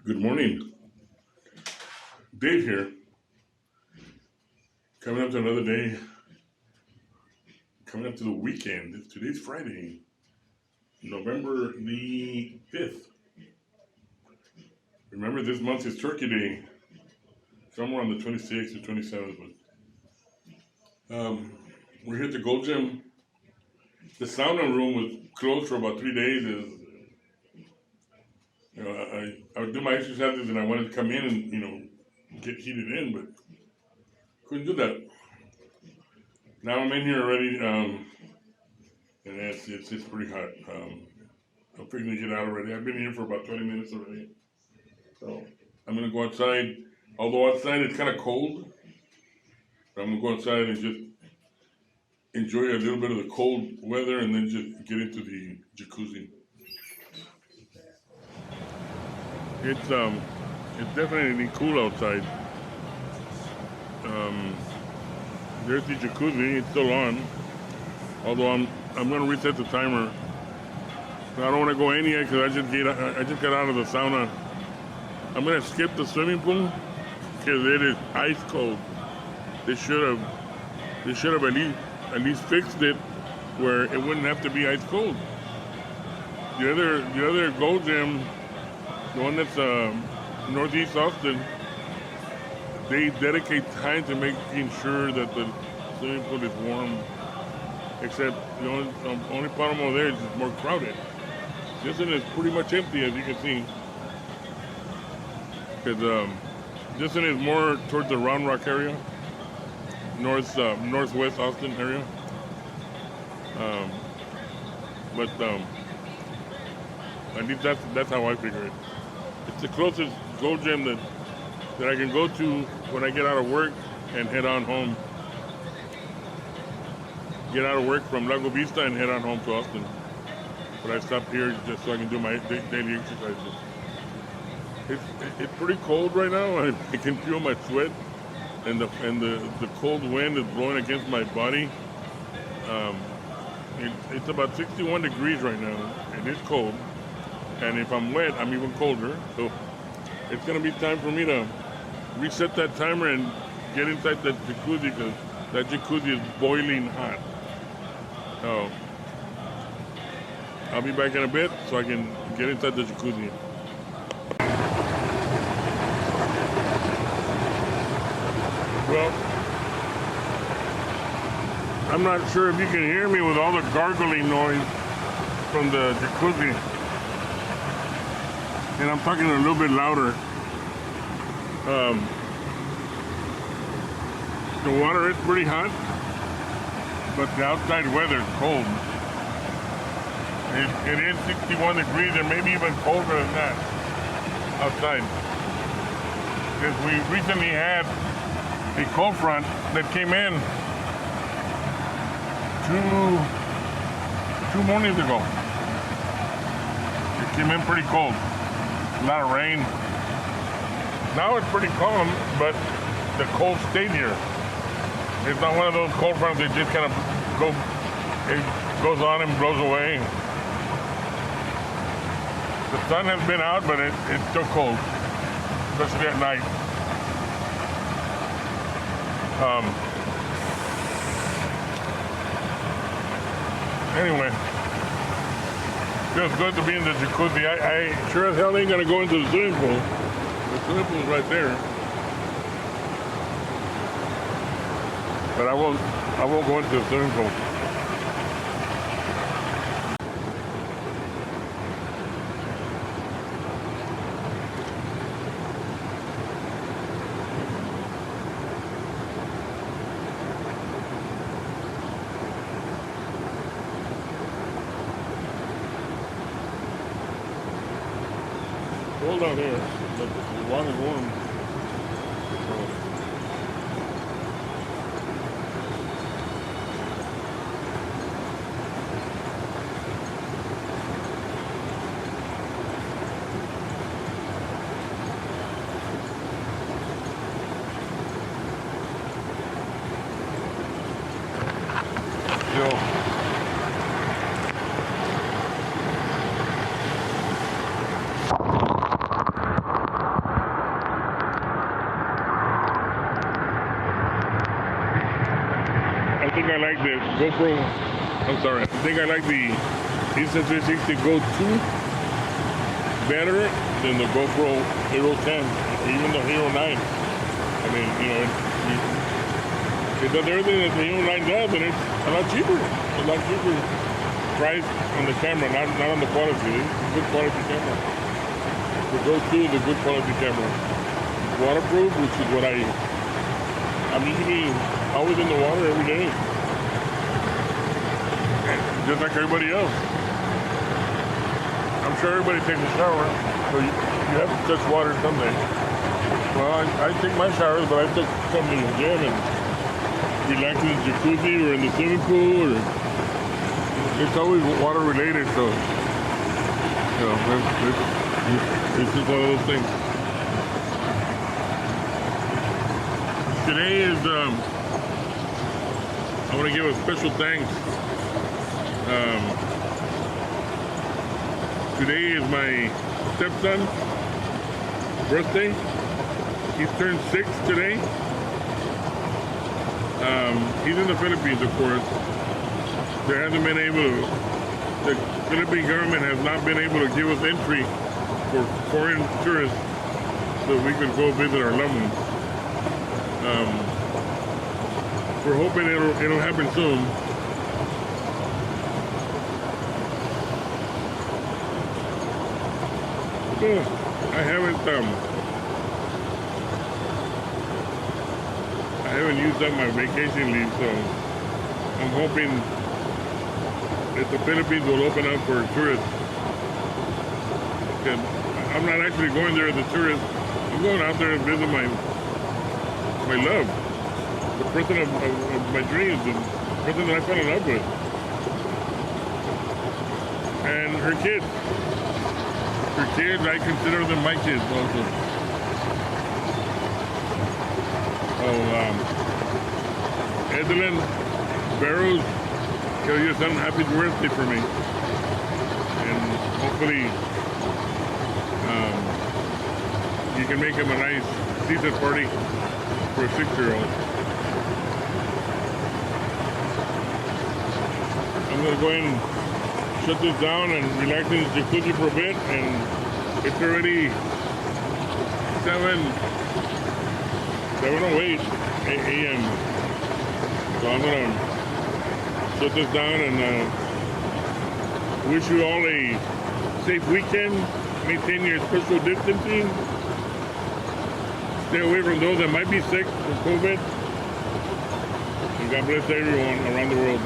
Good morning. Dave here. Coming up to another day. Coming up to the weekend. Today's Friday, November the 5th. Remember, this month is Turkey Day. Somewhere on the 26th or 27th. But we're here at the Gold Gym. The sauna room was closed for about 3 days. I would do my exercises and I wanted to come in and, get heated in, but couldn't do that. Now I'm in here already. And it's pretty hot. I'm figuring to get out already. I've been here for about 20 minutes already. So I'm gonna go outside. Although outside it's kind of cold, but I'm gonna go outside and just enjoy a little bit of the cold weather, and then just get into the jacuzzi. It's definitely cool outside. There's the jacuzzi. It's still on. Although I'm gonna reset the timer. I don't want to go in yet because I just got out of the sauna. I'm gonna skip the swimming pool because it is ice cold. They should have at least fixed it where it wouldn't have to be ice cold. The other Gold Gym, the one that's Northeast Austin, they dedicate time to making sure that the swimming pool is warm. Except the only problem over there is it's more crowded. This one is pretty much empty, as you can see. Because this one is more towards the Round Rock area, northwest Austin area. But at least that's how I figure it. It's the closest Gold Gym that I can go to when I get out of work and head on home. Get out of work from Lago Vista and head on home to Austin. But I stopped here just so I can do my daily exercises. It's pretty cold right now. I can feel my sweat, and the cold wind is blowing against my body. It's about 61 degrees right now. It is cold, and if I'm wet, I'm even colder. So it's gonna be time for me to reset that timer and get inside that jacuzzi, because that jacuzzi is boiling hot. So I'll be back in a bit so I can get inside the jacuzzi. Well, I'm not sure if you can hear me with all the gargling noise from the jacuzzi. And I'm talking a little bit louder. The water is pretty hot, but the outside weather is cold. It is 61 degrees, and maybe even colder than that outside. Because we recently had a cold front that came in two mornings ago. It came in pretty cold. A lot of rain. Now it's pretty calm, but the cold stayed here. It's not one of those cold fronts that just kind of goes on and blows away. The sun has been out, but it's still cold, especially at night. Anyway, feels good to be in the jacuzzi. I sure as hell ain't gonna go into the swimming pool. The swimming pool's right there. But I won't go into the swimming pool. Cold out here, but the water's warm. think I like the GoPro. I'm sorry. I think I like the Insta360 Go 2 better than the GoPro Hero 10 or even the Hero 9. I mean, you know, it does everything that the Hero 9 does, and it's a lot cheaper. A lot cheaper price on the camera, not on the quality. It's a good quality camera. The Go 2 is a good quality camera. It's waterproof, which is what I'm usually always in the water every day. And just like everybody else. I'm sure everybody takes a shower, so you have to touch water someday. Well, I take my showers, but I took some in the gym and relax in the jacuzzi or in the swimming pool, or it's always water related, so you know, it's just one of those things. Today is I want to give a special thanks. Today is my stepson's birthday. He's turned 6 today. He's in the Philippines, of course. There hasn't been the Philippine government has not been able to give us entry for foreign tourists so we can go visit our loved ones. We're hoping it'll happen soon. I haven't used up my vacation leave, so I'm hoping that the Philippines will open up for tourists. And I'm not actually going there as a tourist. I'm going out there to visit my love, the person of my dreams, the person that I fell in love with, and her kids. Her kids, I consider them my kids also. Edelyn Barrows, tell your son happy birthday for me. And hopefully you can make him a nice season party for a 6-year-old. I'm going to go ahead and shut this down and relax in the jacuzzi for a bit, and it's already 7:08 a.m. So I'm gonna shut this down and wish you all a safe weekend. Maintain your social distancing. Stay away from those that might be sick from COVID. And God bless everyone around the world.